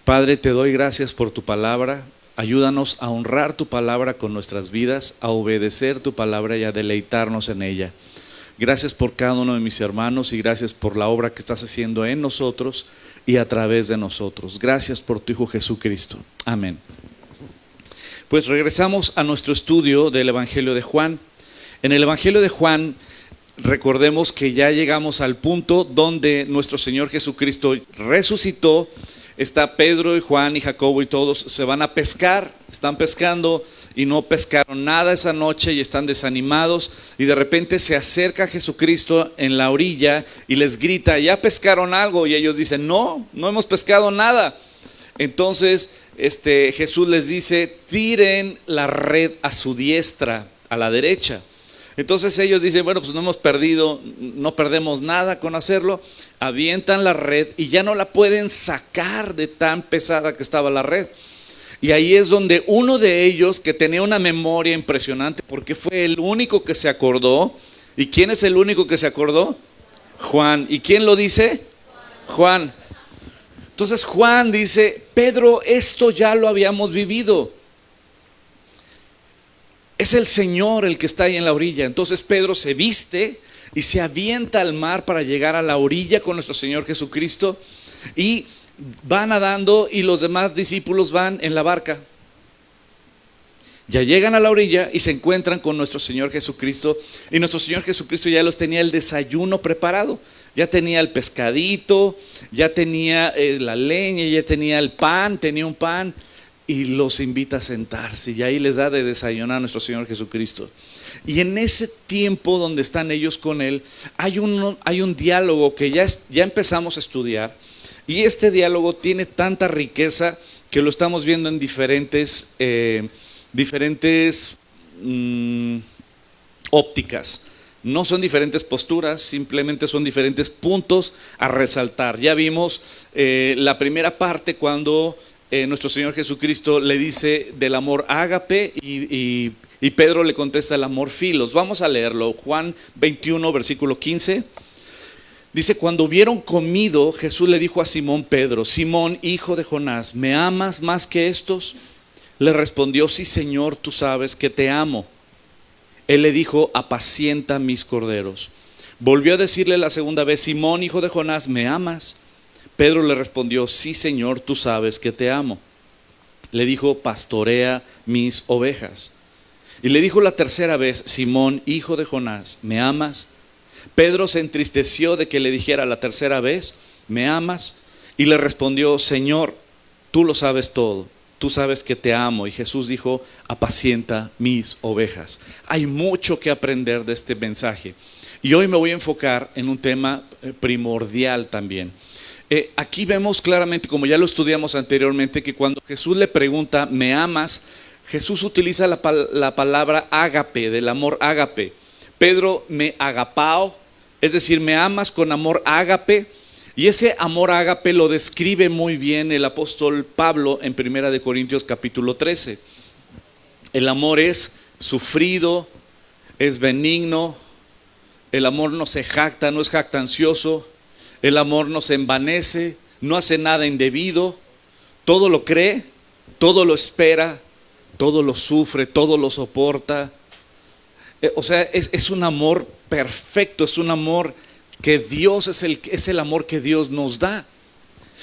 Padre, te doy gracias por tu palabra. Ayúdanos a honrar tu palabra con nuestras vidas, a obedecer tu palabra y a deleitarnos en ella. Gracias por cada uno de mis hermanos y gracias por la obra que estás haciendo en nosotros y a través de nosotros. Gracias por tu Hijo Jesucristo. Amén. Pues regresamos a nuestro estudio del Evangelio de Juan. En el Evangelio de Juan, recordemos que ya llegamos al punto donde nuestro Señor Jesucristo resucitó. Está Pedro y Juan y Jacobo y todos se van a pescar, están pescando y no pescaron nada esa noche y están desanimados, y de repente se acerca Jesucristo en la orilla y les grita: ¿ya pescaron algo? Y ellos dicen: no hemos pescado nada. Entonces Jesús les dice: tiren la red a su diestra, a la derecha. Entonces ellos dicen: bueno, pues no perdemos nada con hacerlo. Avientan la red y ya no la pueden sacar de tan pesada que estaba la red. Y ahí es donde uno de ellos, que tenía una memoria impresionante, porque fue el único que se acordó. ¿Y quién es el único que se acordó? Juan. ¿Y quién lo dice? Juan. Entonces Juan dice: Pedro, esto ya lo habíamos vivido. Es el Señor el que está ahí en la orilla. Entonces Pedro se viste y se avienta al mar para llegar a la orilla con nuestro Señor Jesucristo, y va nadando y los demás discípulos van en la barca. Ya llegan a la orilla y se encuentran con nuestro Señor Jesucristo, y nuestro Señor Jesucristo ya los tenía el desayuno preparado. Ya tenía el pescadito, ya tenía la leña, ya tenía el pan, tenía un pan, y los invita a sentarse y ahí les da de desayunar a nuestro Señor Jesucristo. Y en ese tiempo donde están ellos con Él, hay un diálogo que ya empezamos a estudiar, y este diálogo tiene tanta riqueza que lo estamos viendo en diferentes ópticas. No son diferentes posturas, simplemente son diferentes puntos a resaltar. Ya vimos la primera parte cuando nuestro Señor Jesucristo le dice del amor ágape, y Pedro le contesta el amor filos. Vamos a leerlo. Juan 21, versículo 15. Dice: cuando hubieron comido, Jesús le dijo a Simón Pedro: Simón, hijo de Jonás, ¿me amas más que estos? Le respondió: sí, Señor, tú sabes que te amo. Él le dijo: apacienta mis corderos. Volvió a decirle la segunda vez: Simón, hijo de Jonás, ¿me amas? Pedro le respondió: sí, Señor, tú sabes que te amo. Le dijo: pastorea mis ovejas. Y le dijo la tercera vez: Simón, hijo de Jonás, ¿me amas? Pedro se entristeció de que le dijera la tercera vez: ¿me amas? Y le respondió: Señor, tú lo sabes todo, tú sabes que te amo. Y Jesús dijo: apacienta mis ovejas. Hay mucho que aprender de este mensaje, y hoy me voy a enfocar en un tema primordial también. Aquí vemos claramente, como ya lo estudiamos anteriormente, que cuando Jesús le pregunta: ¿me amas?, Jesús utiliza la palabra ágape, del amor ágape. Pedro: me agapao, es decir, me amas con amor ágape. Y ese amor ágape lo describe muy bien el apóstol Pablo en 1 Corintios capítulo 13. El amor es sufrido, es benigno, el amor no se jacta, no es jactancioso, el amor no se envanece, no hace nada indebido, todo lo cree, todo lo espera, todo lo sufre, todo lo soporta. O sea, es un amor perfecto, es un amor que Dios es el amor que Dios nos da.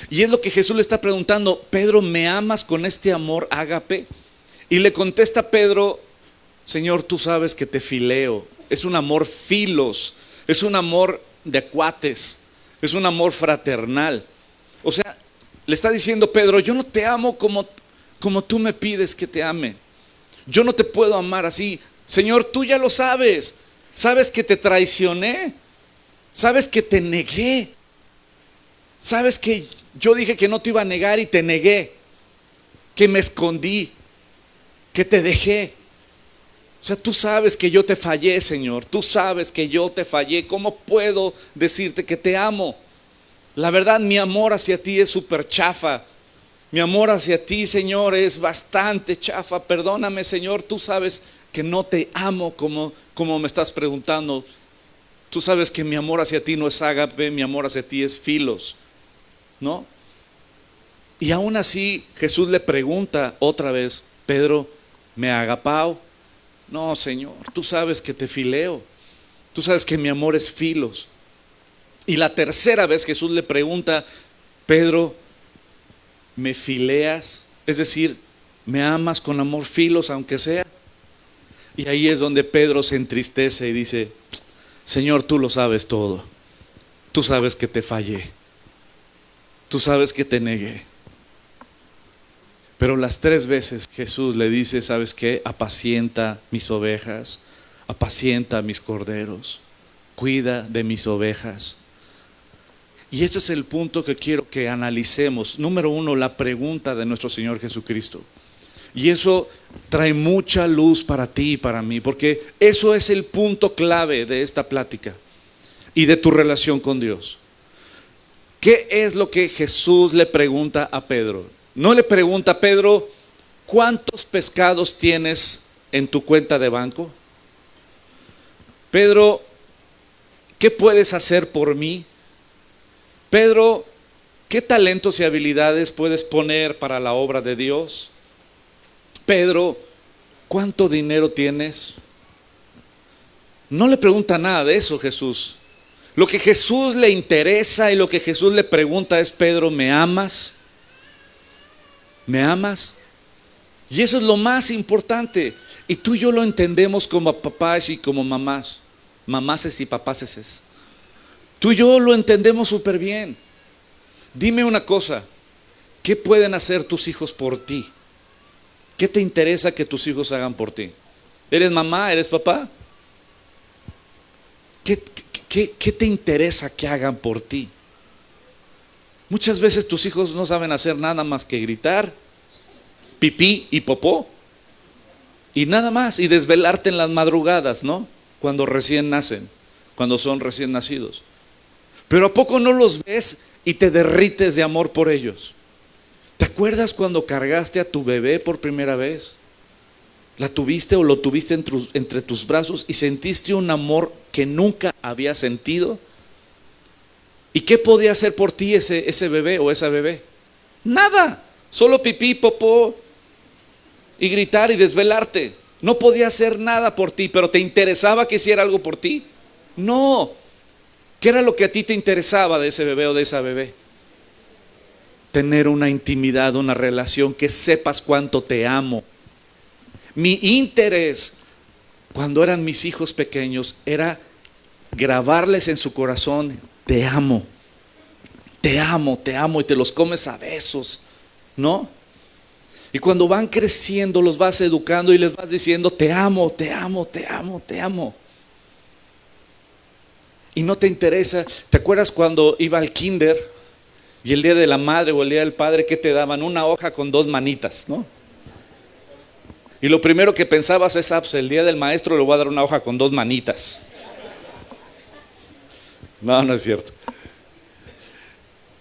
Y es lo que Jesús le está preguntando: Pedro, ¿me amas con este amor ágape? Y le contesta Pedro: Señor, tú sabes que te fileo. Es un amor filos, es un amor de cuates, es un amor fraternal. O sea, le está diciendo Pedro: yo no te amo como tú me pides que te ame. Yo no te puedo amar así. Señor, tú ya lo sabes. Sabes que te traicioné. Sabes que te negué. Sabes que yo dije que no te iba a negar y te negué. Que me escondí. Que te dejé. O sea, tú sabes que yo te fallé, Señor. Tú sabes que yo te fallé. ¿Cómo puedo decirte que te amo? La verdad, mi amor hacia ti es súper chafa. Mi amor hacia ti, Señor, es bastante chafa. Perdóname, Señor. Tú sabes que no te amo como me estás preguntando. Tú sabes que mi amor hacia ti no es ágape, mi amor hacia ti es filos, ¿no? Y aún así Jesús le pregunta otra vez: Pedro, ¿me agapao? No, Señor, tú sabes que te fileo, tú sabes que mi amor es filos. Y la tercera vez Jesús le pregunta: Pedro, ¿me fileas? Es decir, ¿me amas con amor filos aunque sea? Y ahí es donde Pedro se entristece y dice: Señor, tú lo sabes todo, tú sabes que te fallé, tú sabes que te negué. Pero las 3 veces Jesús le dice: ¿sabes qué? Apacienta mis ovejas, apacienta mis corderos, cuida de mis ovejas. Y ese es el punto que quiero que analicemos. Número 1, la pregunta de nuestro Señor Jesucristo. Y eso trae mucha luz para ti y para mí, porque eso es el punto clave de esta plática y de tu relación con Dios. ¿Qué es lo que Jesús le pregunta a Pedro? No le pregunta a Pedro: ¿cuántos pescados tienes en tu cuenta de banco? Pedro, ¿qué puedes hacer por mí? Pedro, ¿qué talentos y habilidades puedes poner para la obra de Dios? Pedro, ¿cuánto dinero tienes? No le pregunta nada de eso Jesús. Lo que Jesús le interesa y lo que Jesús le pregunta es: Pedro, ¿me amas? ¿Me amas? Y eso es lo más importante. Y tú y yo lo entendemos como papás y como mamás, mamases y papases. Tú y yo lo entendemos súper bien. Dime una cosa: ¿qué pueden hacer tus hijos por ti? ¿Qué te interesa que tus hijos hagan por ti? ¿Eres mamá? ¿Eres papá? ¿Qué te interesa que hagan por ti? Muchas veces tus hijos no saben hacer nada más que gritar, pipí y popó, y nada más, y desvelarte en las madrugadas, ¿no? Cuando recién nacen, cuando son recién nacidos. Pero ¿a poco no los ves y te derrites de amor por ellos? ¿Te acuerdas cuando cargaste a tu bebé por primera vez? ¿La tuviste o lo tuviste entre tus brazos y sentiste un amor que nunca habías sentido? ¿Y qué podía hacer por ti ese bebé o esa bebé? Nada, solo pipí, popó y gritar y desvelarte. No podía hacer nada por ti, pero ¿te interesaba que hiciera algo por ti? No. ¿Qué era lo que a ti te interesaba de ese bebé o de esa bebé? Tener una intimidad, una relación, que sepas cuánto te amo. Mi interés cuando eran mis hijos pequeños era grabarles en su corazón: te amo, te amo, te amo, y te los comes a besos, ¿no? Y cuando van creciendo los vas educando y les vas diciendo: te amo, te amo, te amo, te amo. Y no te interesa. ¿Te acuerdas cuando iba al kinder y el día de la madre o el día del padre, qué te daban? Una hoja con 2 manitas, ¿no? Y lo primero que pensabas es: pues el día del maestro le voy a dar una hoja con 2 manitas. No, no es cierto.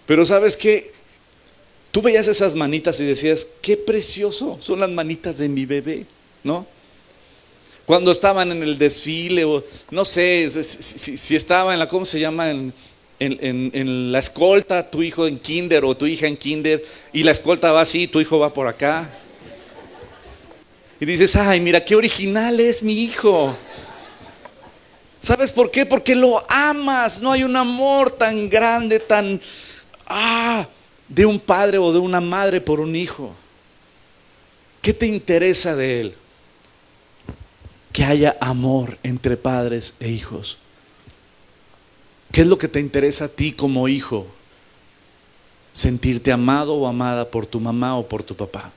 Pero ¿sabes qué? Tú veías esas manitas y decías: qué precioso, son las manitas de mi bebé, ¿no? Cuando estaban en el desfile, o no sé, si estaba en la, ¿cómo se llama? En la escolta, tu hijo en kinder o tu hija en kinder, y la escolta va así, tu hijo va por acá. Y dices: ay, mira qué original es mi hijo. ¿Sabes por qué? Porque lo amas. No hay un amor tan grande, tan de un padre o de una madre por un hijo. ¿Qué te interesa de él? Que haya amor entre padres e hijos. ¿Qué es lo que te interesa a ti como hijo? Sentirte amado o amada por tu mamá o por tu papá.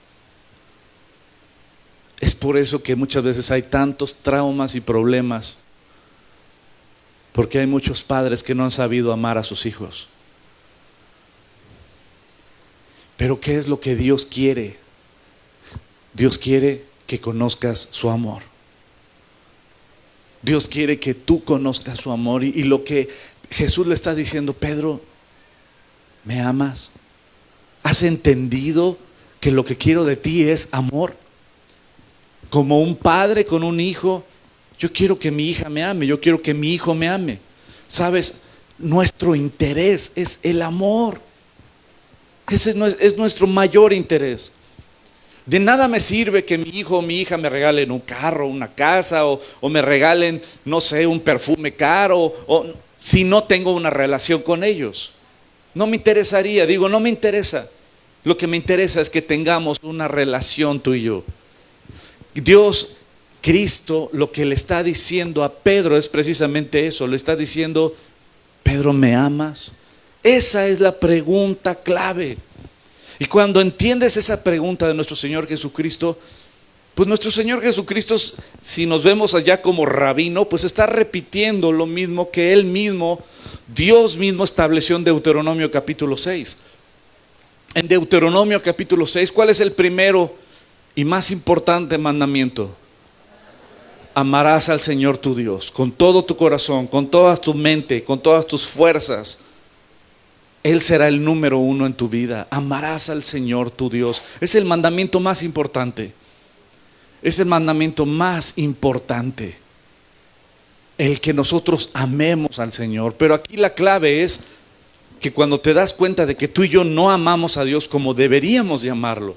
Es por eso que muchas veces hay tantos traumas y problemas, porque hay muchos padres que no han sabido amar a sus hijos. Pero ¿qué es lo que Dios quiere? Dios quiere que conozcas su amor. Dios quiere que tú conozcas su amor. Y lo que Jesús le está diciendo: Pedro, ¿me amas? ¿Has entendido que lo que quiero de ti es amor? Como un padre con un hijo, yo quiero que mi hija me ame, yo quiero que mi hijo me ame. ¿Sabes? Nuestro interés es el amor. Ese es nuestro mayor interés. De nada me sirve que mi hijo o mi hija me regalen un carro, una casa, o me regalen, no sé, un perfume caro, o si no tengo una relación con ellos. No me interesaría, no me interesa. Lo que me interesa es que tengamos una relación tú y yo. Dios, Cristo, lo que le está diciendo a Pedro es precisamente eso. Le está diciendo: Pedro, ¿me amas? Esa es la pregunta clave. Y cuando entiendes esa pregunta de nuestro Señor Jesucristo, pues nuestro Señor Jesucristo, si nos vemos allá como rabino, pues está repitiendo lo mismo que Él mismo, Dios mismo estableció en Deuteronomio capítulo 6. En Deuteronomio capítulo 6, ¿cuál es el primero y más importante mandamiento? Amarás al Señor tu Dios con todo tu corazón, con toda tu mente, con todas tus fuerzas. Él será el número uno en tu vida. Amarás al Señor tu Dios. Es el mandamiento más importante. Es el mandamiento más importante. El que nosotros amemos al Señor. Pero aquí la clave es que cuando te das cuenta de que tú y yo no amamos a Dios como deberíamos de amarlo.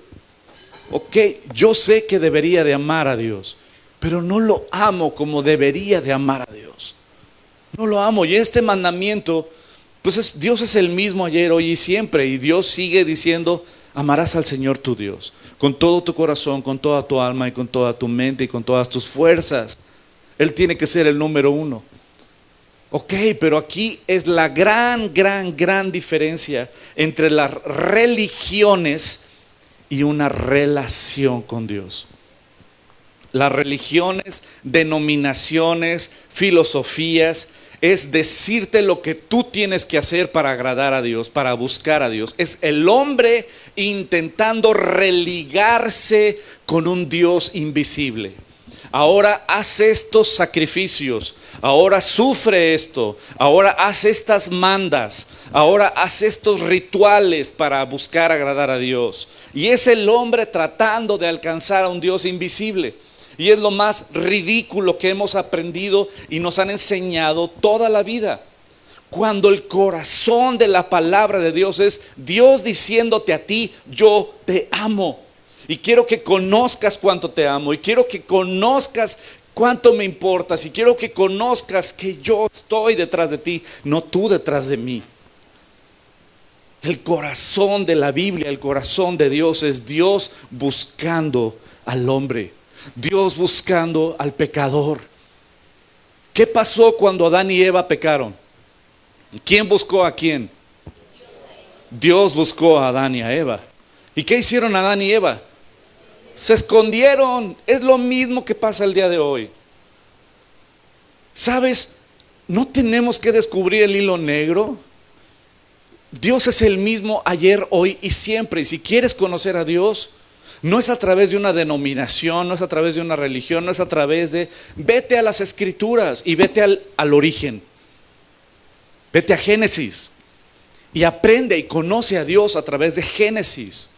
Ok, yo sé que debería de amar a Dios, pero no lo amo como debería de amar a Dios. No lo amo. Y este mandamiento, pues Dios es el mismo ayer, hoy y siempre. Y Dios sigue diciendo: amarás al Señor tu Dios con todo tu corazón, con toda tu alma y con toda tu mente y con todas tus fuerzas. Él tiene que ser el número uno. Ok, pero aquí es la gran diferencia entre las religiones y una relación con Dios. Las religiones, denominaciones, filosofías, es decirte lo que tú tienes que hacer para agradar a Dios, para buscar a Dios. Es el hombre intentando religarse con un Dios invisible. Ahora haz estos sacrificios, ahora sufre esto, ahora haz estas mandas, ahora haz estos rituales para buscar agradar a Dios. Y es el hombre tratando de alcanzar a un Dios invisible. Y es lo más ridículo que hemos aprendido y nos han enseñado toda la vida. Cuando el corazón de la palabra de Dios es Dios diciéndote a ti: yo te amo. Y quiero que conozcas cuánto te amo. Y quiero que conozcas cuánto me importas. Y quiero que conozcas que yo estoy detrás de ti, no tú detrás de mí. El corazón de la Biblia, el corazón de Dios es Dios buscando al hombre. Dios buscando al pecador. ¿Qué pasó cuando Adán y Eva pecaron? ¿Quién buscó a quién? Dios buscó a Adán y a Eva. ¿Y qué hicieron Adán y Eva? Se escondieron. Es lo mismo que pasa el día de hoy. ¿Sabes? No tenemos que descubrir el hilo negro. Dios es el mismo ayer, hoy y siempre. Y si quieres conocer a Dios, no es a través de una denominación, no es a través de una religión, no es a través de... Vete a las Escrituras y vete al origen. Vete a Génesis y aprende y conoce a Dios a través de Génesis.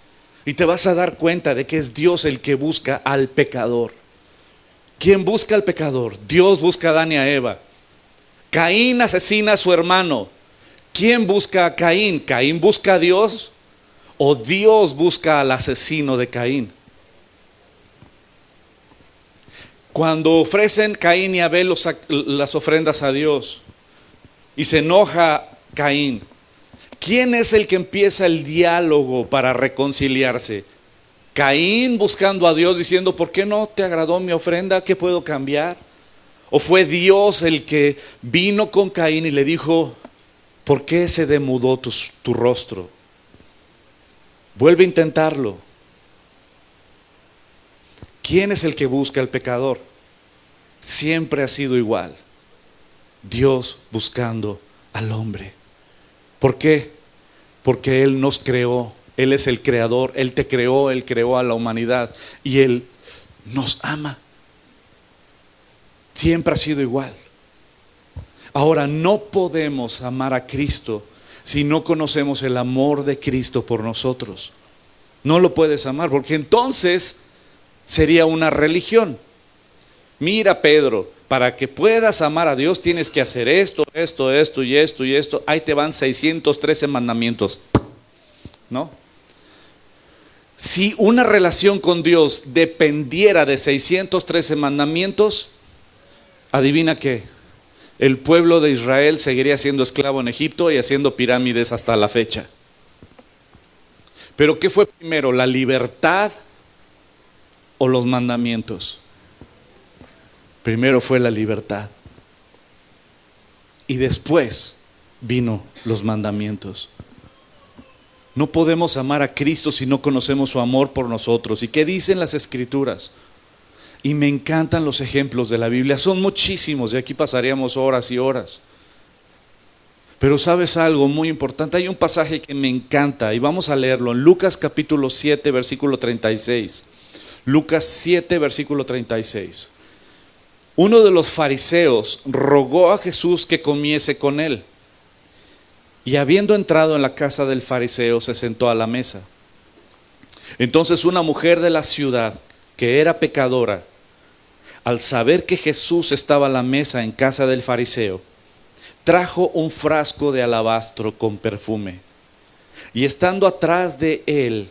Y te vas a dar cuenta de que es Dios el que busca al pecador. ¿Quién busca al pecador? Dios busca a Adán y a Eva. Caín asesina a su hermano. ¿Quién busca a Caín? ¿Caín busca a Dios? ¿O Dios busca al asesino de Caín? Cuando ofrecen Caín y Abel las ofrendas a Dios y se enoja Caín, ¿quién es el que empieza el diálogo para reconciliarse? ¿Caín buscando a Dios diciendo: ¿por qué no te agradó mi ofrenda? ¿Qué puedo cambiar? ¿O fue Dios el que vino con Caín y le dijo: ¿por qué se demudó tu rostro? Vuelve a intentarlo. ¿Quién es el que busca al pecador? Siempre ha sido igual. Dios buscando al hombre. ¿Por qué? Porque Él nos creó. Él es el creador. Él te creó, Él creó a la humanidad. Y Él nos ama. Siempre ha sido igual. Ahora, no podemos amar a Cristo si no conocemos el amor de Cristo por nosotros. No lo puedes amar, porque entonces sería una religión. Mira, Pedro, para que puedas amar a Dios tienes que hacer esto y esto y esto. Ahí te van 613 mandamientos, ¿no? Si una relación con Dios dependiera de 613 mandamientos, adivina qué, el pueblo de Israel seguiría siendo esclavo en Egipto y haciendo pirámides hasta la fecha. Pero ¿qué fue primero, la libertad o los mandamientos? Primero fue la libertad y después vino los mandamientos. No podemos amar a Cristo si no conocemos su amor por nosotros. ¿Y qué dicen las Escrituras? Y me encantan los ejemplos de la Biblia, son muchísimos y aquí pasaríamos horas y horas. Pero ¿sabes algo muy importante? Hay un pasaje que me encanta y vamos a leerlo en Lucas capítulo 7, versículo 36. Lucas 7, versículo 36. Uno de los fariseos rogó a Jesús que comiese con él. Y habiendo entrado en la casa del fariseo, se sentó a la mesa. Entonces una mujer de la ciudad, que era pecadora, al saber que Jesús estaba a la mesa en casa del fariseo, trajo un frasco de alabastro con perfume. Y estando atrás de él,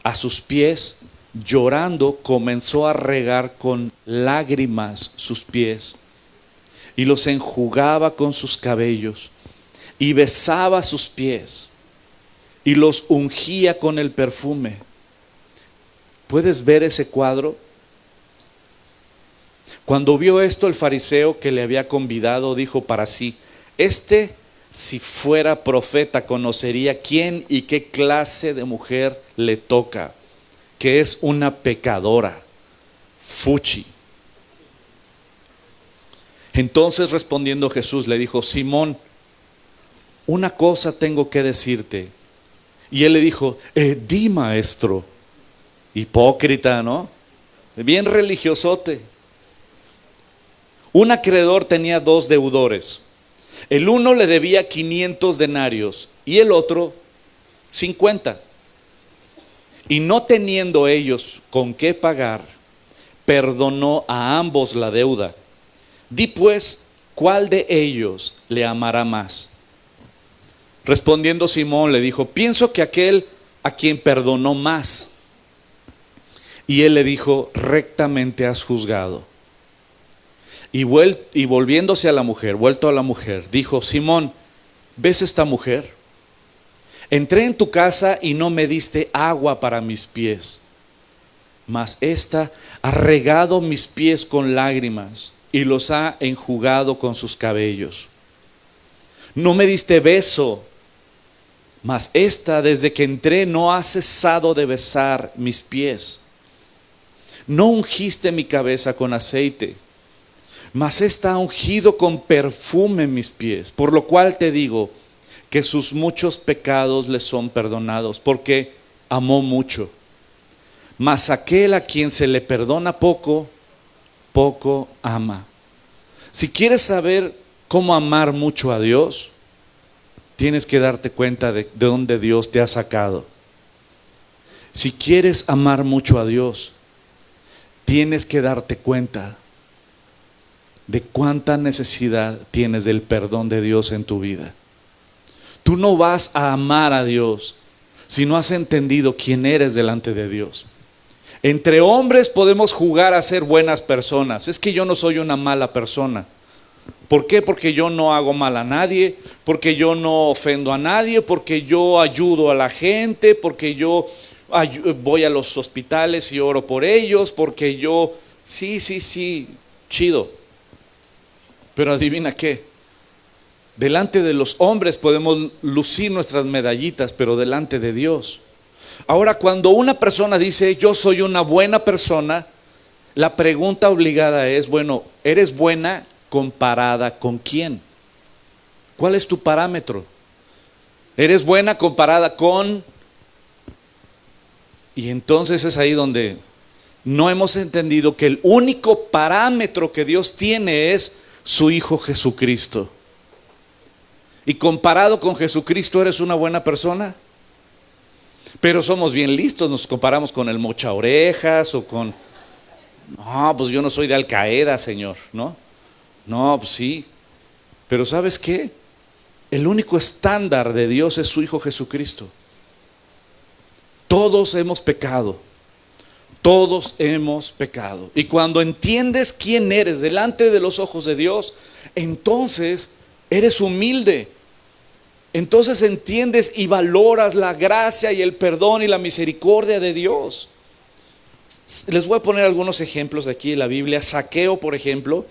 a sus pies, llorando, comenzó a regar con lágrimas sus pies, y los enjugaba con sus cabellos, y besaba sus pies, y los ungía con el perfume. ¿Puedes ver ese cuadro? Cuando vio esto, el fariseo que le había convidado dijo para sí: si fuera profeta, conocería quién y qué clase de mujer le toca, que es una pecadora. Fuchi. Entonces respondiendo Jesús le dijo: Simón, una cosa tengo que decirte. Y él le dijo: di, maestro. Hipócrita, ¿no? Bien religiosote. Un acreedor tenía 2 deudores. El uno le debía 500 denarios y el otro 50. Y no teniendo ellos con qué pagar, perdonó a ambos la deuda. Di pues, ¿cuál de ellos le amará más? Respondiendo Simón le dijo: pienso que aquel a quien perdonó más. Y él le dijo: rectamente has juzgado. Y volviéndose a la mujer, vuelto a la mujer, dijo: Simón, ¿ves esta mujer? Entré en tu casa y no me diste agua para mis pies, mas ésta ha regado mis pies con lágrimas y los ha enjugado con sus cabellos. No me diste beso, mas ésta desde que entré no ha cesado de besar mis pies. No ungiste mi cabeza con aceite, mas ésta ha ungido con perfume mis pies. Por lo cual te digo que sus muchos pecados le son perdonados, porque amó mucho. Mas aquel a quien se le perdona poco, poco ama. Si quieres saber cómo amar mucho a Dios, tienes que darte cuenta de dónde Dios te ha sacado. Si quieres amar mucho a Dios, tienes que darte cuenta de cuánta necesidad tienes del perdón de Dios en tu vida. Tú no vas a amar a Dios si no has entendido quién eres delante de Dios. Entre hombres podemos jugar a ser buenas personas. Es que yo no soy una mala persona. ¿Por qué? Porque yo no hago mal a nadie, porque yo no ofendo a nadie, porque yo ayudo a la gente, porque yo voy a los hospitales y oro por ellos, porque yo, sí, chido. Pero adivina qué, delante de los hombres podemos lucir nuestras medallitas, pero delante de Dios. Ahora, cuando una persona dice yo soy una buena persona, la pregunta obligada es: bueno, ¿eres buena comparada con quién? ¿Cuál es tu parámetro? ¿Eres buena comparada con? Y entonces es ahí donde no hemos entendido que el único parámetro que Dios tiene es su Hijo Jesucristo. Y comparado con Jesucristo, ¿eres una buena persona? Pero somos bien listos, nos comparamos con el mocha orejas o con... No, pues yo no soy de Al Qaeda, Señor, ¿no? No, pues sí. Pero ¿sabes qué? El único estándar de Dios es su Hijo Jesucristo. todos hemos pecado. Todos hemos pecado. Y cuando entiendes quién eres delante de los ojos de Dios, entonces eres humilde. Entonces entiendes y valoras la gracia y el perdón y la misericordia de Dios. Les voy a poner algunos ejemplos de aquí en la Biblia. Zaqueo, por ejemplo,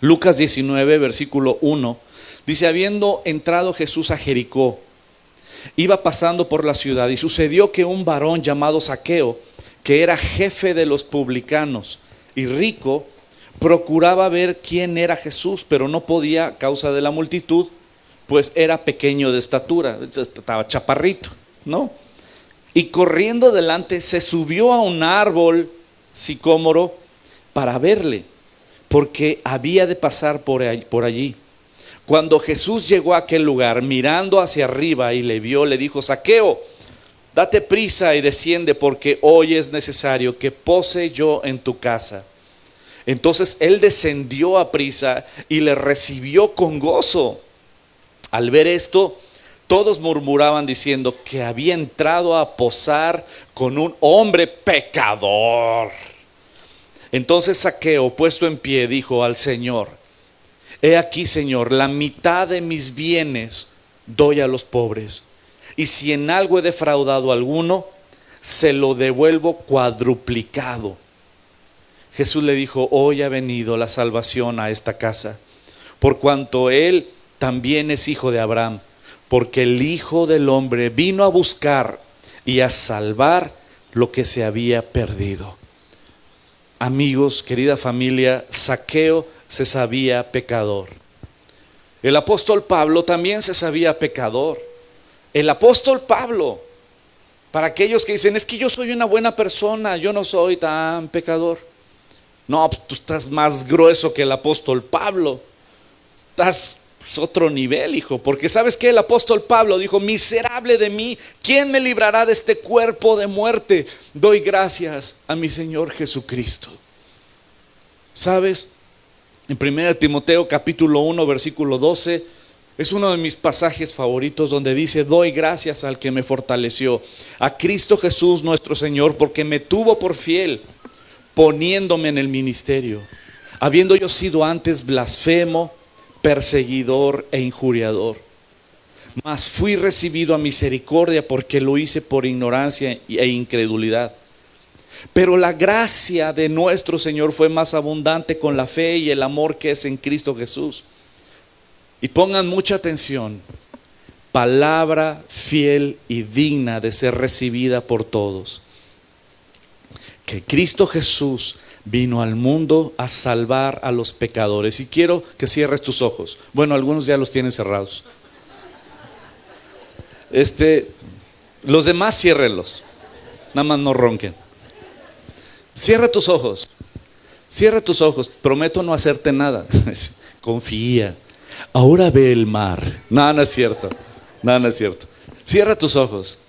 Lucas 19, versículo 1, dice: habiendo entrado Jesús a Jericó, iba pasando por la ciudad, y sucedió que un varón llamado Zaqueo, que era jefe de los publicanos y rico, procuraba ver quién era Jesús, pero no podía a causa de la multitud, pues era pequeño de estatura, estaba chaparrito, ¿no? Y corriendo delante se subió a un árbol sicómoro para verle, porque había de pasar por allí. Cuando Jesús llegó a aquel lugar, mirando hacia arriba y le vio, le dijo: Zaqueo, date prisa y desciende, porque hoy es necesario que pose yo en tu casa. Entonces él descendió a prisa y le recibió con gozo. Al ver esto, todos murmuraban diciendo que había entrado a posar con un hombre pecador. Entonces Zaqueo, puesto en pie, dijo al Señor: he aquí, Señor, la mitad de mis bienes doy a los pobres, y si en algo he defraudado a alguno, se lo devuelvo cuadruplicado. Jesús le dijo: hoy ha venido la salvación a esta casa, por cuanto él también es hijo de Abraham, porque el Hijo del Hombre vino a buscar y a salvar lo que se había perdido. Amigos, querida familia, Zaqueo se sabía pecador. El apóstol Pablo también se sabía pecador. El apóstol Pablo, para aquellos que dicen: es que yo soy una buena persona, yo no soy tan pecador. No, pues tú estás más grueso que el apóstol Pablo. Estás otro nivel, hijo, porque ¿sabes qué? El apóstol Pablo dijo: miserable de mí, ¿quién me librará de este cuerpo de muerte? Doy gracias a mi Señor Jesucristo. ¿Sabes? En 1 Timoteo capítulo 1 versículo 12 es uno de mis pasajes favoritos, donde dice: doy gracias al que me fortaleció, a Cristo Jesús nuestro Señor, porque me tuvo por fiel, poniéndome en el ministerio, habiendo yo sido antes blasfemo, perseguidor e injuriador. Mas fui recibido a misericordia, porque lo hice por ignorancia e incredulidad. Pero la gracia de nuestro Señor fue más abundante con la fe y el amor que es en Cristo Jesús. Y pongan mucha atención: palabra fiel y digna de ser recibida por todos, que Cristo Jesús vino al mundo a salvar a los pecadores. Y quiero que cierres tus ojos. Bueno, algunos ya los tienen cerrados. Los demás ciérrenlos, nada más no ronquen. Cierra tus ojos. Cierra tus ojos. Prometo no hacerte nada. Confía. Ahora ve el mar. No, no es cierto. No, no es cierto. Cierra tus ojos.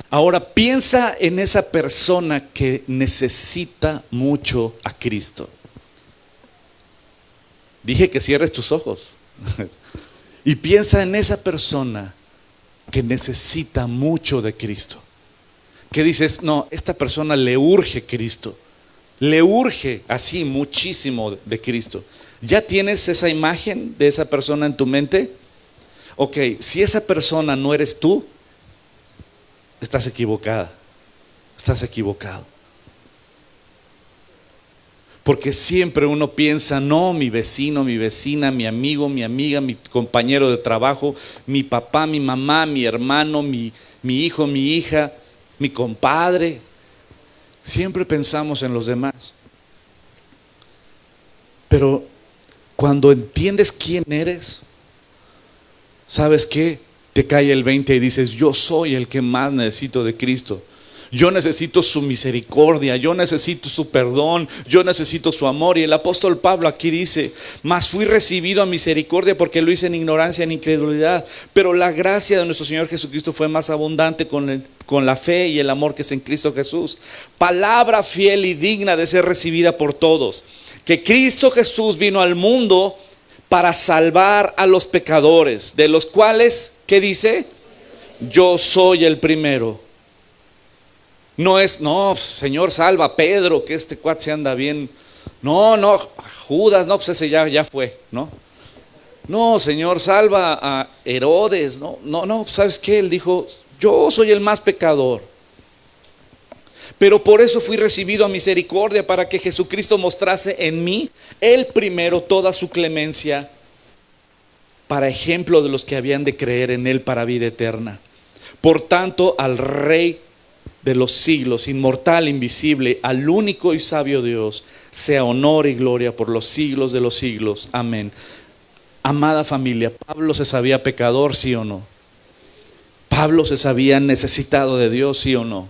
Ahora piensa en esa persona que necesita mucho a Cristo. Dije que cierres tus ojos. Y piensa en esa persona que necesita mucho de Cristo. Que dices: no, esta persona le urge Cristo. Le urge así muchísimo de Cristo. ¿Ya tienes esa imagen de esa persona en tu mente? Ok, si esa persona no eres tú, estás equivocada. Estás equivocado. Porque siempre uno piensa: no, mi vecino, mi vecina, mi amigo, mi amiga, mi compañero de trabajo, mi papá, mi mamá, mi hermano, mi hijo, mi hija, mi compadre. Siempre pensamos en los demás. Pero cuando entiendes quién eres, ¿sabes qué? Te cae el 20 y dices: yo soy el que más necesito de Cristo. Yo necesito su misericordia, yo necesito su perdón, yo necesito su amor. Y el apóstol Pablo aquí dice: mas fui recibido a misericordia, porque lo hice en ignorancia, en incredulidad. Pero la gracia de nuestro Señor Jesucristo fue más abundante con la fe y el amor que es en Cristo Jesús. Palabra fiel y digna de ser recibida por todos, que Cristo Jesús vino al mundo para salvar a los pecadores, de los cuales, ¿qué dice? Yo soy el primero. No es, no, Señor, salva a Pedro, que este cuate se anda bien. No, no, Judas, no, pues ese ya fue, ¿no? No, Señor, salva a Herodes. No, no, no, ¿sabes qué? Él dijo, yo soy el más pecador. Pero por eso fui recibido a misericordia, para que Jesucristo mostrase en mí, Él primero, toda su clemencia, para ejemplo de los que habían de creer en Él para vida eterna. Por tanto, al Rey de los siglos, inmortal, invisible, al único y sabio Dios, sea honor y gloria por los siglos de los siglos. Amén. Amada familia, ¿Pablo se sabía pecador, sí o no? ¿Pablo se sabía necesitado de Dios, sí o no?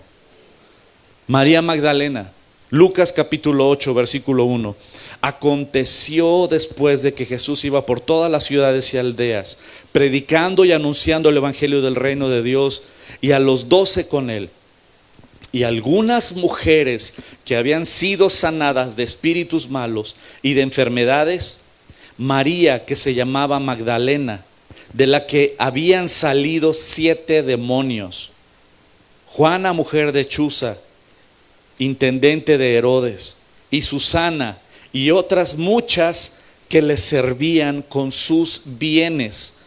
María Magdalena, Lucas capítulo 8, versículo 1. Aconteció después de que Jesús iba por todas las ciudades y aldeas, predicando y anunciando el evangelio del reino de Dios, y a los 12 con él. Y algunas mujeres que habían sido sanadas de espíritus malos y de enfermedades, María, que se llamaba Magdalena, de la que habían salido 7 demonios, Juana, mujer de Chuza, intendente de Herodes, y Susana, y otras muchas que le servían con sus bienes.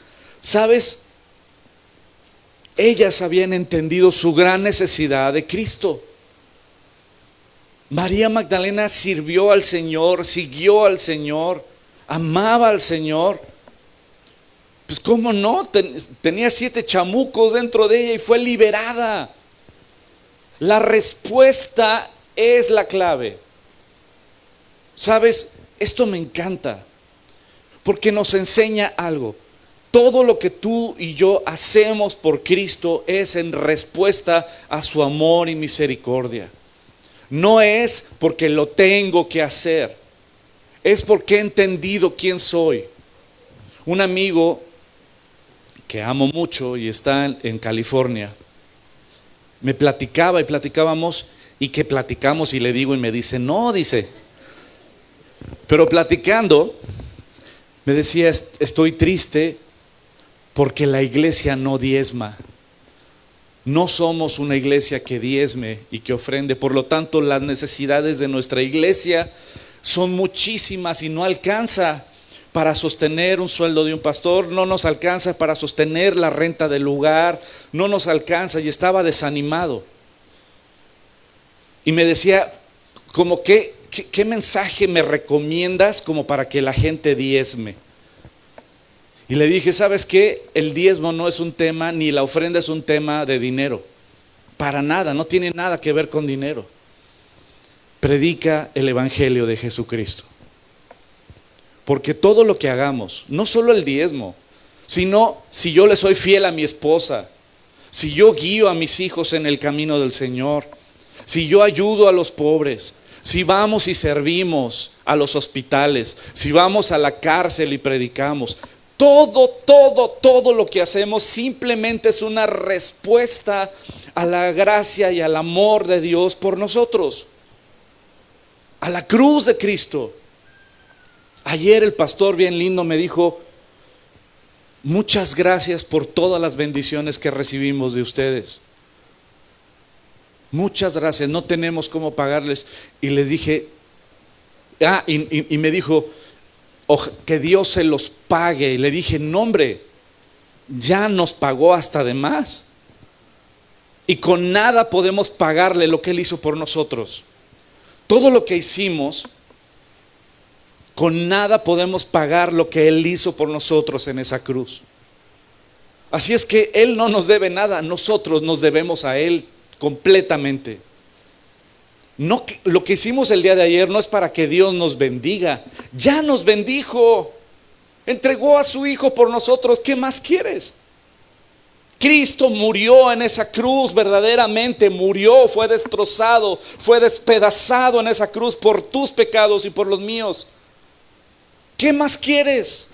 ¿Sabes? Ellas habían entendido su gran necesidad de Cristo. María Magdalena sirvió al Señor, siguió al Señor, amaba al Señor. Pues cómo no, tenía 7 chamucos dentro de ella y fue liberada. La respuesta es la clave. ¿Sabes? Esto me encanta, porque nos enseña algo. Todo lo que tú y yo hacemos por Cristo es en respuesta a su amor y misericordia. No es porque lo tengo que hacer, es porque he entendido quién soy. Un amigo que amo mucho y está en California, me platicaba y platicábamos, y que platicamos y le digo y me dice, no, dice, pero platicando me decía, estoy triste porque la iglesia no diezma. No somos una iglesia que diezme y que ofrende, por lo tanto las necesidades de nuestra iglesia son muchísimas y no alcanza para sostener un sueldo de un pastor, no nos alcanza para sostener la renta del lugar, no nos alcanza, y estaba desanimado. Y me decía, como ¿qué mensaje me recomiendas como para que la gente diezme? Y le dije, ¿sabes qué? El diezmo no es un tema, ni la ofrenda es un tema de dinero. Para nada, no tiene nada que ver con dinero. Predica el evangelio de Jesucristo. Porque todo lo que hagamos, no solo el diezmo, sino si yo le soy fiel a mi esposa, si yo guío a mis hijos en el camino del Señor, si yo ayudo a los pobres, si vamos y servimos a los hospitales, si vamos a la cárcel y predicamos, todo lo que hacemos simplemente es una respuesta a la gracia y al amor de Dios por nosotros, a la cruz de Cristo. Ayer el pastor bien lindo me dijo, muchas gracias por todas las bendiciones que recibimos de ustedes. Muchas gracias, no tenemos cómo pagarles. Y les dije, y me dijo, que Dios se los pague. Y le dije, no hombre, ya nos pagó hasta de más. Y con nada podemos pagarle lo que Él hizo por nosotros. Todo lo que hicimos, con nada podemos pagar lo que Él hizo por nosotros en esa cruz. Así es que Él no nos debe nada, nosotros nos debemos a Él completamente. No, lo que hicimos el día de ayer no es para que Dios nos bendiga. Ya nos bendijo. Entregó a su Hijo por nosotros. ¿Qué más quieres? Cristo murió en esa cruz, verdaderamente murió, fue destrozado, fue despedazado en esa cruz por tus pecados y por los míos. ¿Qué más quieres?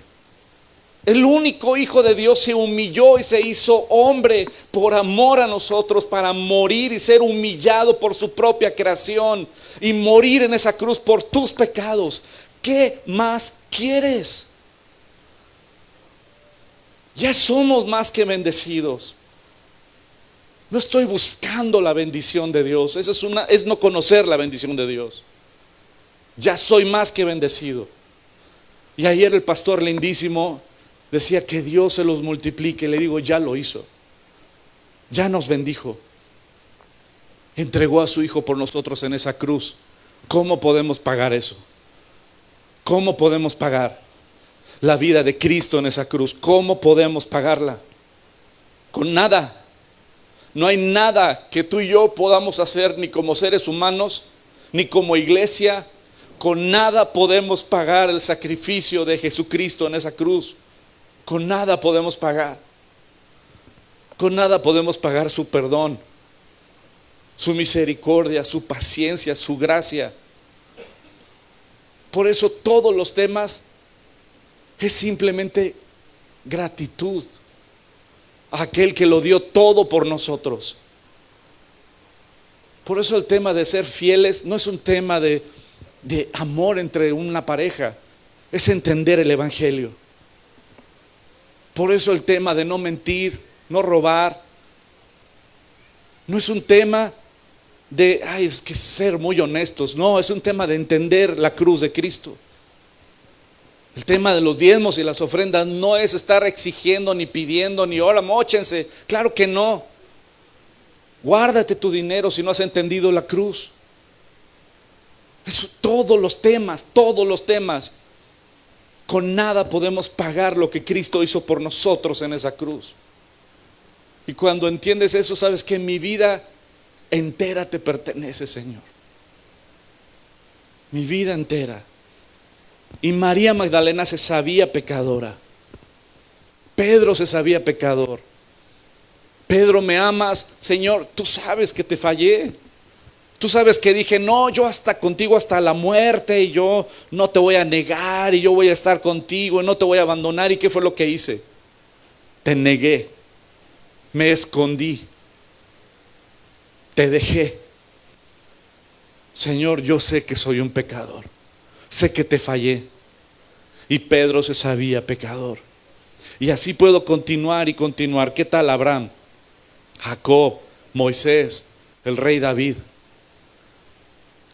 El único Hijo de Dios se humilló y se hizo hombre por amor a nosotros, para morir y ser humillado por su propia creación y morir en esa cruz por tus pecados. ¿Qué más quieres? Ya somos más que bendecidos. No estoy buscando la bendición de Dios. Eso es no conocer la bendición de Dios. Ya soy más que bendecido. Y ayer el pastor lindísimo decía que Dios se los multiplique. Le digo, ya lo hizo. Ya nos bendijo. Entregó a su Hijo por nosotros en esa cruz. ¿Cómo podemos pagar eso? ¿Cómo podemos pagar la vida de Cristo en esa cruz? ¿Cómo podemos pagarla? Con nada. No hay nada que tú y yo podamos hacer, ni como seres humanos, ni como iglesia. Con nada podemos pagar el sacrificio de Jesucristo en esa cruz. Con nada podemos pagar. Con nada podemos pagar su perdón, su misericordia, su paciencia, su gracia. Por eso todos los temas es simplemente gratitud a aquel que lo dio todo por nosotros. Por eso el tema de ser fieles no es un tema de amor entre una pareja, es entender el evangelio. Por eso el tema de no mentir, no robar, no es un tema de, es que ser muy honestos. No, es un tema de entender la cruz de Cristo. El tema de los diezmos y las ofrendas no es estar exigiendo ni pidiendo ni ahora móchense. Claro que no. Guárdate tu dinero si no has entendido la cruz. Eso, todos los temas. Con nada podemos pagar lo que Cristo hizo por nosotros en esa cruz. Y cuando entiendes eso, sabes que mi vida entera te pertenece, Señor. Mi vida entera. Y María Magdalena se sabía pecadora. Pedro se sabía pecador. Pedro, ¿me amas? Señor, tú sabes que te fallé. Tú sabes que dije, no, yo hasta contigo hasta la muerte, y yo no te voy a negar, y yo voy a estar contigo, y no te voy a abandonar. ¿Y qué fue lo que hice? Te negué, me escondí, te dejé. Señor, yo sé que soy un pecador, sé que te fallé. Y Pedro se sabía pecador. Y así puedo continuar y continuar. ¿Qué tal Abraham, Jacob, Moisés, el rey David?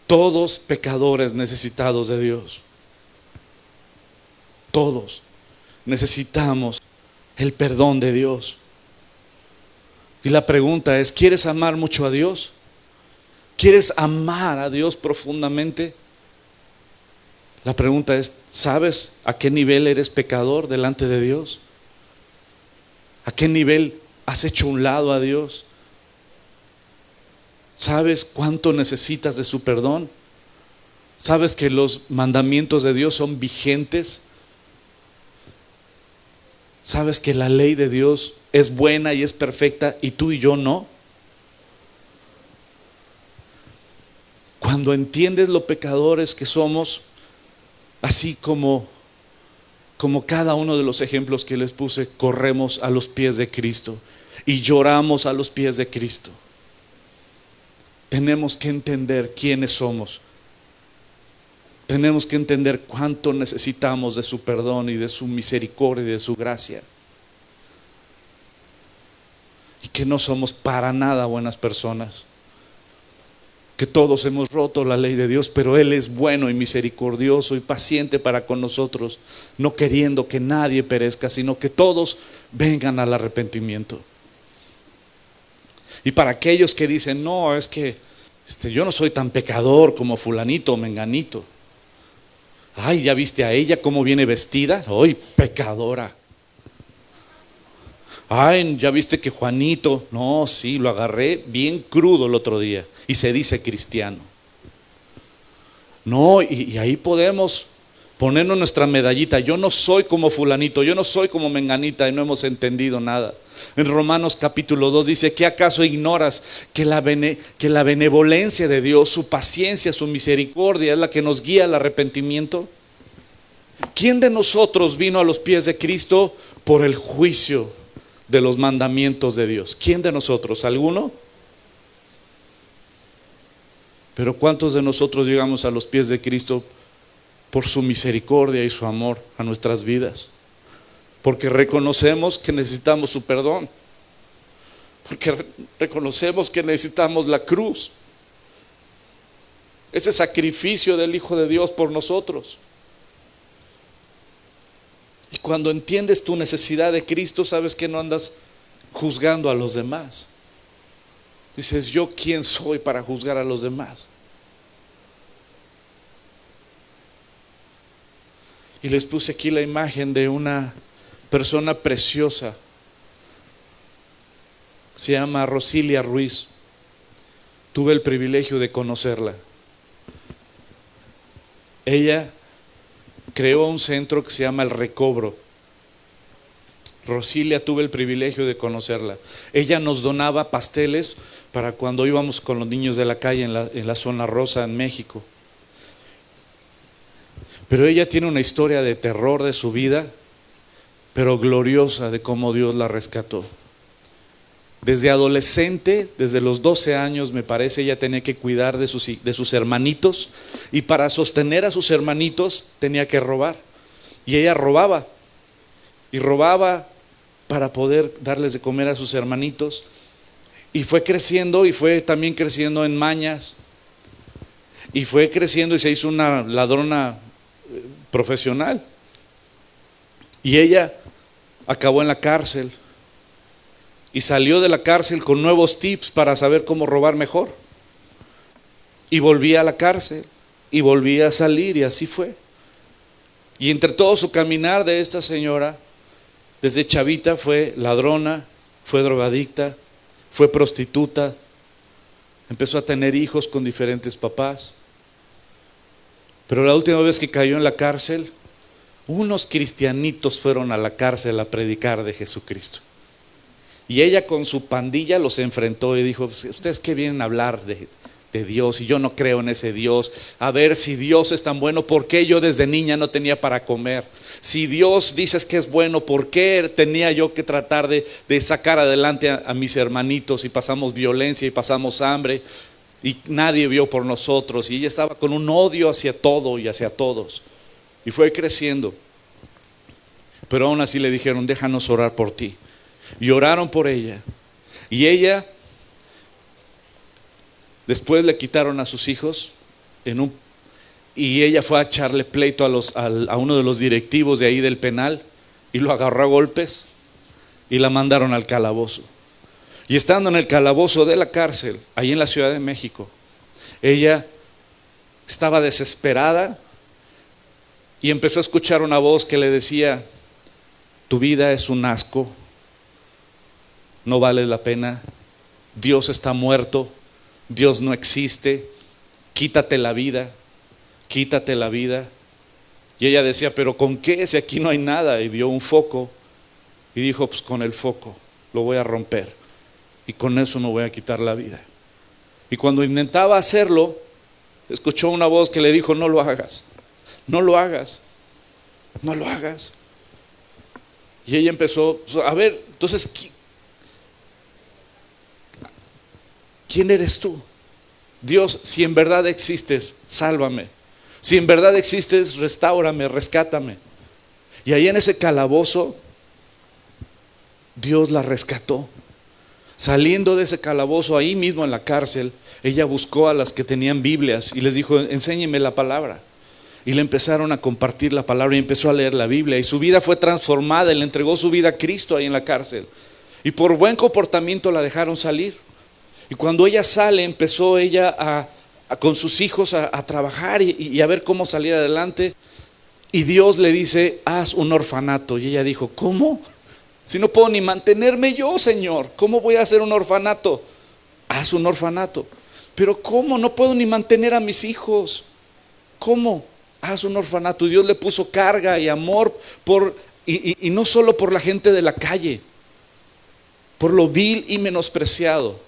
Todos pecadores necesitados de Dios. Todos necesitamos el perdón de Dios. Y la pregunta es, ¿quieres amar mucho a Dios? ¿Quieres amar a Dios profundamente? La pregunta es, ¿sabes a qué nivel eres pecador delante de Dios? ¿A qué nivel has hecho un lado a Dios? ¿Sabes cuánto necesitas de su perdón? ¿Sabes que los mandamientos de Dios son vigentes? ¿Sabes que la ley de Dios es buena y es perfecta y tú y yo no? Cuando entiendes lo pecadores que somos, así como cada uno de los ejemplos que les puse, corremos a los pies de Cristo y lloramos a los pies de Cristo. Tenemos que entender quiénes somos. Tenemos que entender cuánto necesitamos de su perdón y de su misericordia y de su gracia. Y que no somos para nada buenas personas. Que todos hemos roto la ley de Dios, pero Él es bueno y misericordioso y paciente para con nosotros, no queriendo que nadie perezca, sino que todos vengan al arrepentimiento. Y para aquellos que dicen, no, es que yo no soy tan pecador como fulanito o menganito. Ay, ¿ya viste a ella cómo viene vestida? Ay, pecadora. Ay, ¿ya viste que Juanito? No, sí, lo agarré bien crudo el otro día y se dice cristiano. No, y ahí podemos ponernos nuestra medallita. Yo no soy como fulanito, yo no soy como menganita, y no hemos entendido nada. En Romanos capítulo 2 dice, ¿qué acaso ignoras que la benevolencia de Dios, su paciencia, su misericordia es la que nos guía al arrepentimiento? ¿Quién de nosotros vino a los pies de Cristo por el juicio de los mandamientos de Dios? ¿Quién de nosotros? ¿Alguno? Pero ¿cuántos de nosotros llegamos a los pies de Cristo por su misericordia y su amor a nuestras vidas? Porque reconocemos que necesitamos su perdón. porque reconocemos que necesitamos la cruz, ese sacrificio del Hijo de Dios por nosotros. Y cuando entiendes tu necesidad de Cristo, sabes que no andas juzgando a los demás. Dices, ¿yo quién soy para juzgar a los demás? Y les puse aquí la imagen de una persona preciosa. Se llama Rosilia Ruiz. Tuve el privilegio de conocerla. Ella creó un centro que se llama El Recobro. Rosilia, tuve el privilegio de conocerla. Ella nos donaba pasteles para cuando íbamos con los niños de la calle en la zona rosa en México. Pero ella tiene una historia de terror de su vida, pero gloriosa de cómo Dios la rescató. Desde adolescente, desde los 12 años me parece, ella tenía que cuidar de sus hermanitos, y para sostener a sus hermanitos tenía que robar. Y ella robaba, y robaba para poder darles de comer a sus hermanitos. Y fue creciendo, y fue también creciendo en mañas, y fue creciendo y se hizo una ladrona profesional. Y ella acabó en la cárcel. Y salió de la cárcel con nuevos tips para saber cómo robar mejor. Y volvía a la cárcel y volvía a salir, y así fue. Y entre todo su caminar de esta señora, desde chavita fue ladrona, fue drogadicta, fue prostituta, empezó a tener hijos con diferentes papás. Pero la última vez que cayó en la cárcel, unos cristianitos fueron a la cárcel a predicar de Jesucristo. Y ella con su pandilla los enfrentó y dijo, ustedes qué vienen a hablar de Dios, y yo no creo en ese Dios. A ver, si Dios es tan bueno, ¿por qué yo desde niña no tenía para comer? Si Dios dices que es bueno, ¿por qué tenía yo que tratar de sacar adelante a mis hermanitos, y pasamos violencia y pasamos hambre y nadie vio por nosotros? Y ella estaba con un odio hacia todo y hacia todos, y fue creciendo. Pero aún así le dijeron, déjanos orar por ti. Y oraron por ella. Y ella, después le quitaron a sus hijos y ella fue a echarle pleito a uno de los directivos de ahí del penal, y lo agarró a golpes y la mandaron al calabozo. Y estando en el calabozo de la cárcel, ahí en la Ciudad de México, ella estaba desesperada y empezó a escuchar una voz que le decía, tu vida es un asco, no vale la pena, Dios está muerto, Dios no existe, quítate la vida, quítate la vida. Y ella decía, pero ¿con qué? Si aquí no hay nada. Y vio un foco y dijo, pues con el foco lo voy a romper, y con eso me voy a quitar la vida. Y cuando intentaba hacerlo, escuchó una voz que le dijo, no lo hagas, no lo hagas, no lo hagas. Y ella empezó, a ver, entonces, ¿quién eres tú? Dios, si en verdad existes, sálvame. Si en verdad existes, restáurame, rescátame. Y ahí en ese calabozo, Dios la rescató. Saliendo de ese calabozo, ahí mismo en la cárcel, ella buscó a las que tenían Biblias y les dijo, enséñeme la palabra. Y le empezaron a compartir la palabra y empezó a leer la Biblia. Y su vida fue transformada, y le entregó su vida a Cristo ahí en la cárcel. Y por buen comportamiento la dejaron salir. Y cuando ella sale, empezó ella con sus hijos a trabajar y a ver cómo salir adelante. Y Dios le dice, haz un orfanato. Y ella dijo, ¿cómo? Si no puedo ni mantenerme yo, Señor, ¿cómo voy a hacer un orfanato? Haz un orfanato. Pero ¿cómo? No puedo ni mantener a mis hijos. ¿Cómo? Haz un orfanato. Y Dios le puso carga y amor y no solo por la gente de la calle, por lo vil y menospreciado.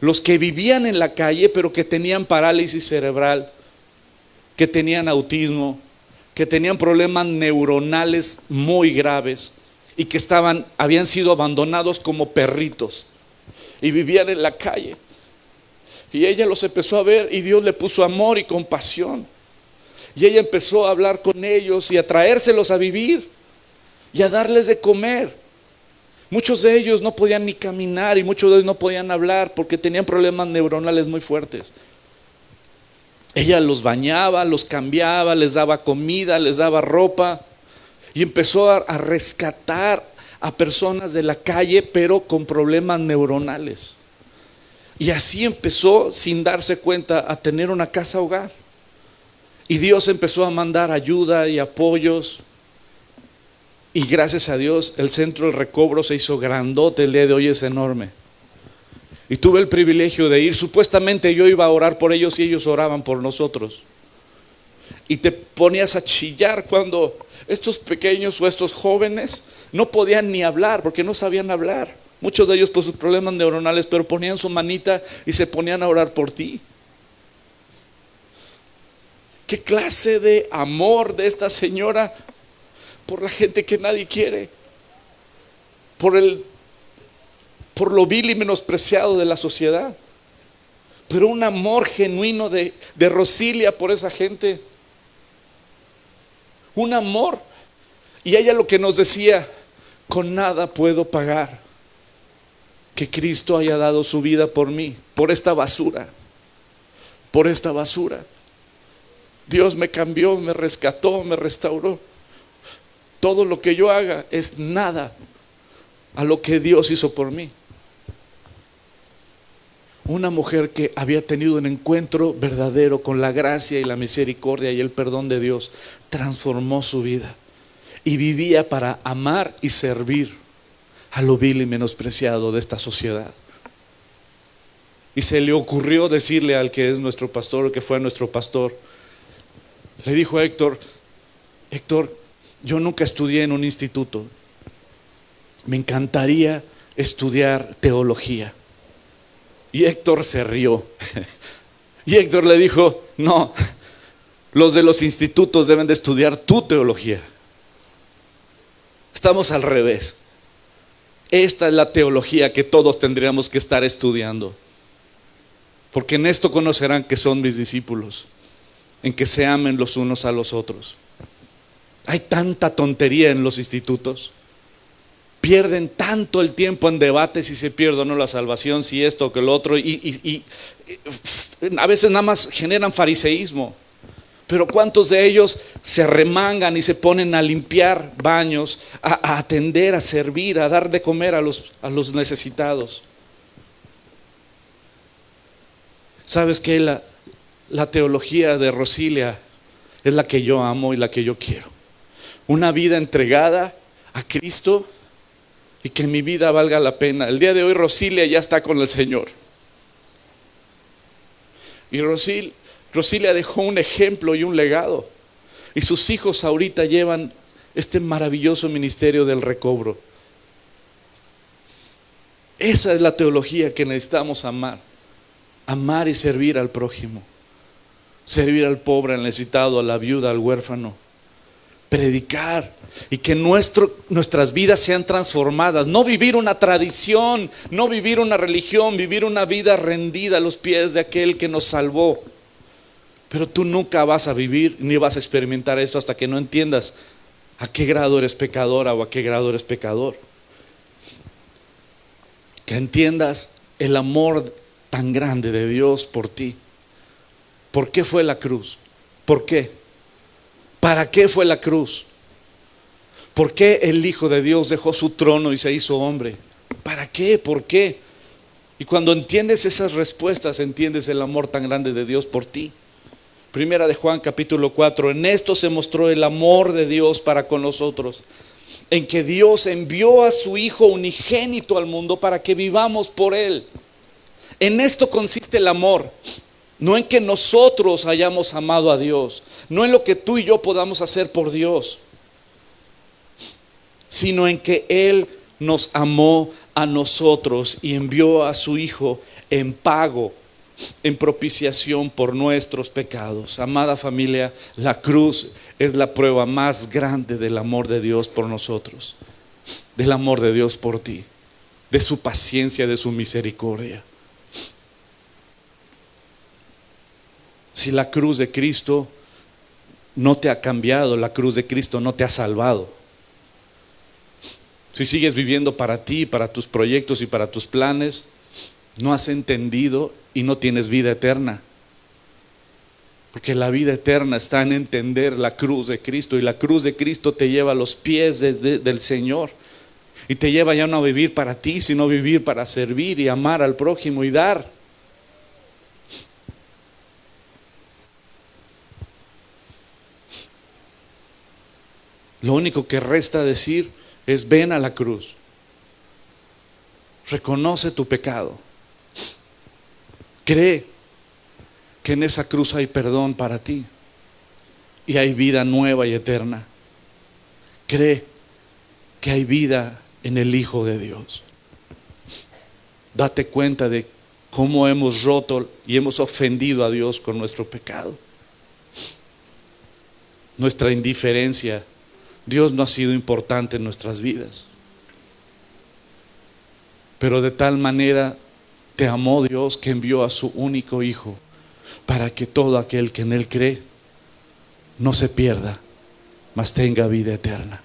Los que vivían en la calle, pero que tenían parálisis cerebral, que tenían autismo, que tenían problemas neuronales muy graves, y que habían sido abandonados como perritos y vivían en la calle. Y ella los empezó a ver, y Dios le puso amor y compasión, y ella empezó a hablar con ellos y a traérselos a vivir y a darles de comer. Muchos de ellos no podían ni caminar y muchos de ellos no podían hablar porque tenían problemas neuronales muy fuertes. Ella los bañaba, los cambiaba, les daba comida, les daba ropa y empezó a rescatar a personas de la calle, pero con problemas neuronales. Y así empezó, sin darse cuenta, a tener una casa hogar. Y Dios empezó a mandar ayuda y apoyos. Y gracias a Dios el centro del recobro se hizo grandote, el día de hoy es enorme. Y tuve el privilegio de ir, supuestamente yo iba a orar por ellos y ellos oraban por nosotros. Y te ponías a chillar cuando estos pequeños o estos jóvenes no podían ni hablar porque no sabían hablar. Muchos de ellos por sus problemas neuronales, pero ponían su manita y se ponían a orar por ti. ¿Qué clase de amor de esta señora por la gente que nadie quiere? Por lo vil y menospreciado de la sociedad. Pero un amor genuino de Rosilia por esa gente. Un amor. Y ella lo que nos decía: con nada puedo pagar que Cristo haya dado su vida por mí, por esta basura. Por esta basura. Dios me cambió, me rescató, me restauró. Todo lo que yo haga es nada a lo que Dios hizo por mí. Una mujer que había tenido un encuentro verdadero con la gracia y la misericordia y el perdón de Dios, transformó su vida y vivía para amar y servir a lo vil y menospreciado de esta sociedad. Y se le ocurrió decirle al que es nuestro pastor, que fue nuestro pastor, le dijo a Héctor: yo nunca estudié en un instituto, me encantaría estudiar teología. Y Héctor se rió. Y Héctor le dijo: no, los de los institutos deben de estudiar tu teología. Estamos al revés. Esta es la teología que todos tendríamos que estar estudiando, porque en esto conocerán que son mis discípulos, en que se amen los unos a los otros. Hay tanta tontería en los institutos. Pierden tanto el tiempo en debates si se pierde o no la salvación, si esto o que lo otro, y a veces nada más generan fariseísmo. Pero ¿cuántos de ellos se remangan y se ponen a limpiar baños, a atender, a servir, a dar de comer a los necesitados? ¿Sabes qué? La teología de Rosilia es la que yo amo y la que yo quiero. Una vida entregada a Cristo y que mi vida valga la pena. El día de hoy Rosilia ya está con el Señor. Y Rosilia dejó un ejemplo y un legado. Y sus hijos ahorita llevan este maravilloso ministerio del recobro. Esa es la teología que necesitamos amar. Amar y servir al prójimo. Servir al pobre, al necesitado, a la viuda, al huérfano. Predicar y que nuestras vidas sean transformadas. No vivir una tradición, no vivir una religión, vivir una vida rendida a los pies de aquel que nos salvó. Pero tú nunca vas a vivir ni vas a experimentar esto hasta que no entiendas a qué grado eres pecadora o a qué grado eres pecador. Que entiendas el amor tan grande de Dios por ti. ¿Por qué fue la cruz? ¿Por qué? ¿Para qué fue la cruz? ¿Por qué el Hijo de Dios dejó su trono y se hizo hombre? ¿Para qué? ¿Por qué? Y cuando entiendes esas respuestas, entiendes el amor tan grande de Dios por ti. Primera de Juan capítulo 4, en esto se mostró el amor de Dios para con nosotros, en que Dios envió a su Hijo unigénito al mundo para que vivamos por Él. En esto consiste el amor. No en que nosotros hayamos amado a Dios, no en lo que tú y yo podamos hacer por Dios, sino en que Él nos amó a nosotros y envió a su Hijo en pago, en propiciación por nuestros pecados. Amada familia, la cruz es la prueba más grande del amor de Dios por nosotros, del amor de Dios por ti, de su paciencia, de su misericordia. Si la cruz de Cristo no te ha cambiado, la cruz de Cristo no te ha salvado. si sigues viviendo para ti, para tus proyectos y para tus planes, no has entendido y no tienes vida eterna. Porque la vida eterna está en entender la cruz de Cristo, y la cruz de Cristo te lleva a los pies del Señor, y te lleva ya no a vivir para ti, sino a vivir para servir y amar al prójimo y dar. Lo único que resta decir es: ven a la cruz, reconoce tu pecado, cree que en esa cruz hay perdón para ti y hay vida nueva y eterna. Cree que hay vida en el Hijo de Dios. Date cuenta de cómo hemos roto y hemos ofendido a Dios con nuestro pecado, nuestra indiferencia. Dios no ha sido importante en nuestras vidas, pero de tal manera te amó Dios que envió a su único Hijo, para que todo aquel que en Él cree no se pierda, mas tenga vida eterna.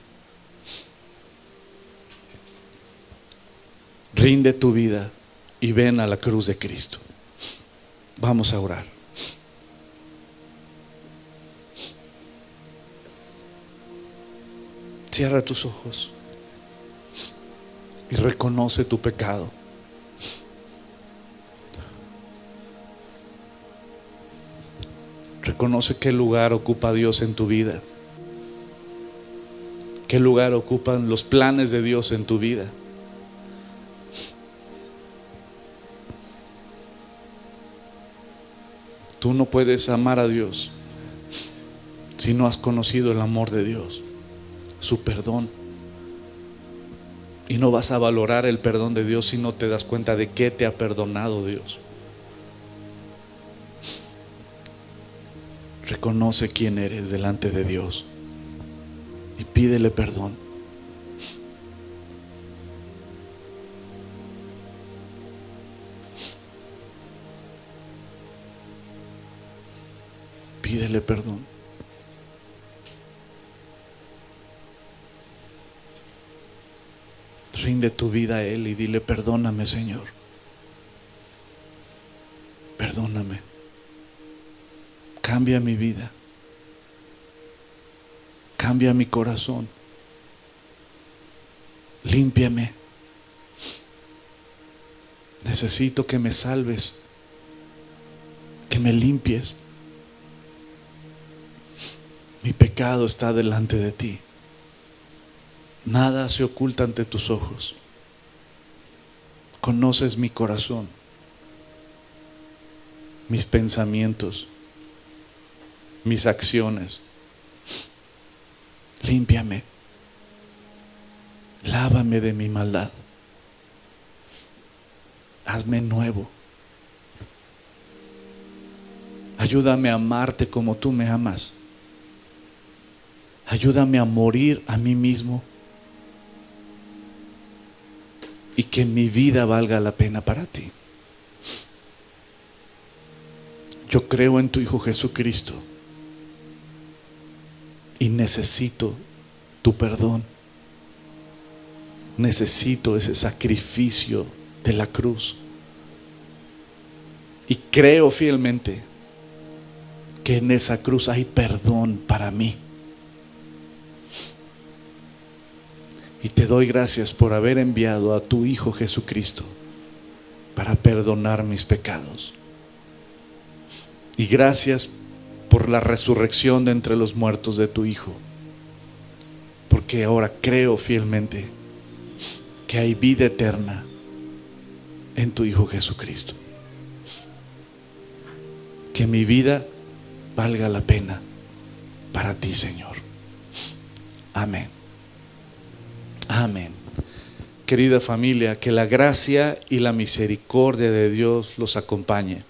Rinde tu vida y ven a la cruz de Cristo. Vamos a orar. Cierra tus ojos y reconoce tu pecado. Reconoce qué lugar ocupa Dios en tu vida, qué lugar ocupan los planes de Dios en tu vida. Tú no puedes amar a Dios si no has conocido el amor de Dios, su perdón. Y no vas a valorar el perdón de Dios si no te das cuenta de qué te ha perdonado Dios. Reconoce quién eres delante de Dios y pídele perdón. Pídele perdón. Rinde tu vida a Él y dile: perdóname, Señor. Perdóname. Cambia mi vida. Cambia mi corazón. Límpiame. Necesito que me salves, que me limpies. Mi pecado está delante de ti. Nada se oculta ante tus ojos. Conoces mi corazón, mis pensamientos, mis acciones. Límpiame. Lávame de mi maldad. Hazme nuevo. Ayúdame a amarte como tú me amas. Ayúdame a morir a mí mismo y que mi vida valga la pena para ti. Yo creo en tu Hijo Jesucristo y necesito tu perdón. Necesito ese sacrificio de la cruz. Y creo fielmente que en esa cruz hay perdón para mí. Y te doy gracias por haber enviado a tu Hijo Jesucristo para perdonar mis pecados. Y gracias por la resurrección de entre los muertos de tu Hijo. Porque ahora creo fielmente que hay vida eterna en tu Hijo Jesucristo. Que mi vida valga la pena para ti, Señor. Amén. Amén. Querida familia, que la gracia y la misericordia de Dios los acompañe.